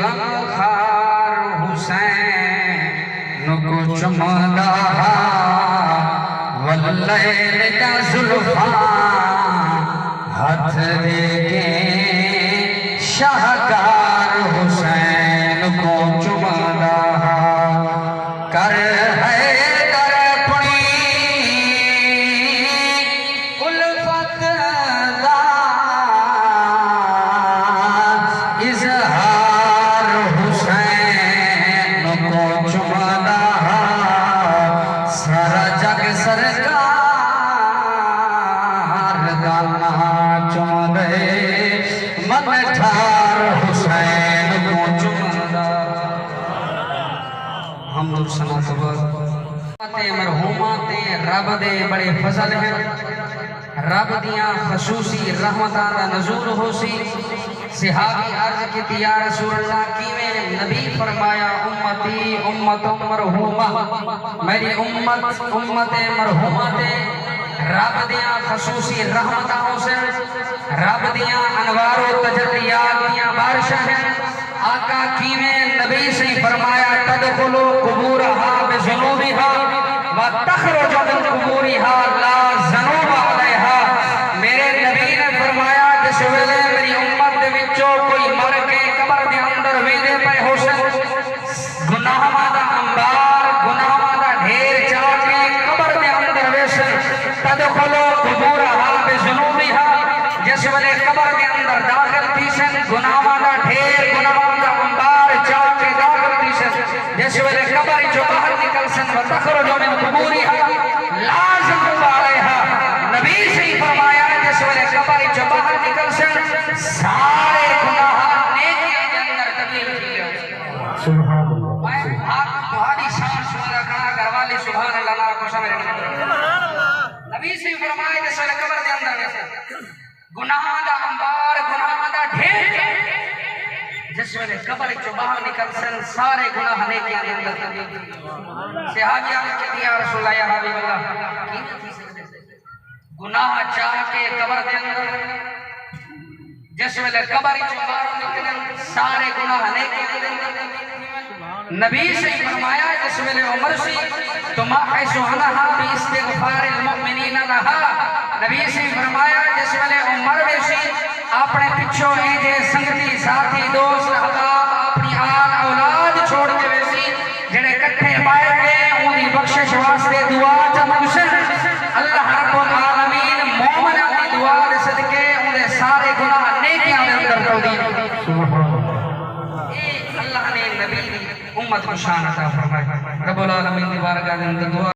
غمخوار حسین کو چمدا واللیل دا زلفاں ہاتھ دے کے شاہکار حسین کو چمدا کر ہے در اپنی الفت دا اظہار حسین کو چمدا سارا جگ سرکار دانا چمدے من ٹھار حسین کو چمدا ہم لوگ سنا خبر مرحومات رب دے بڑے فضل ہیں رب دیاں خصوصی رحمتاں دا نزول ہو سی صحابی عرض کی یا رسول اللہ کیویں نبی فرمایا امتی امت مرحومہ میری امت مرحومہ تے رب دیاں خصوصی رحمتاں ہو سے رب دیاں انوار و تجلیات دیاں بارشاں ہیں آقا کیویں نبی سے فرمایا تدخلوا قبورها بذنوبها وتخرج من قبورها لا ذنوب علیہا میرے نبی نے فرمایا جس ویلے میری امت دے وچوں کوئی مر کے قبر دے اندر ویندے پے ہو سن گناہاں دا انبار گناہاں دا ڈھیر چا کے قبر دے اندر ویسن تدخلوا قبورها بذنوبها جس ویلے قبر دے اندر داخل تھی سن گناہاں دا ڈھیر گناہاں دا انبار چا کے داخل تھی سن جس ویلے قبر جو باہر نکل سن وتخرج من قبورها لا ذنوب علیہا نبی سے فرمایا جس ویلے قبر جو باہر نکل سن سارے گناہ نیکیاں دے اندر تبدیل تھی گئے سبحان اللہ آپ تمہاری شان شمارا کھڑا گھروالی سبحان اللہ کو سمجھ نبی سے فرمایا جس ویلے قبر دے اندر ویسے گناہ دا انبار گناہ دا ڈھیر جس ویلے قبر جو باہر نکل سن سارے گناہ نیکیاں دے اندر تبدیل تھی صحابی عرض کی یا رسول اللہ یا حبیب اللہ کیوں تھی سکتے گناہ چاہ کے قبر دے اندر جس ویلے قبر جو باہر نکلن سارے گناہ نیکیاں دے اندر نبی سے فرمایا جس ویلے عمر سی تماحس عنہا باستغفار المؤمنین لہا نبی سے فرمایا جس ویلے عمر سی اپنے پچھوں ایجے سنگتی ساتھی دوست احباب اپنی آل اولاد چھوڑ کے ویسی جنہیں کٹھے پائے گئے انہی بخشش واسطے دعا چمکشن اللہ رب العالمین مومن اپنی دعا دے صدقے انہیں سارے گناہ نیکیاں دے اندر تبدیل اللہ نے نبی امت کو شان عطا فرمائے رب العالمین دی بارگاہ دے اندر دعا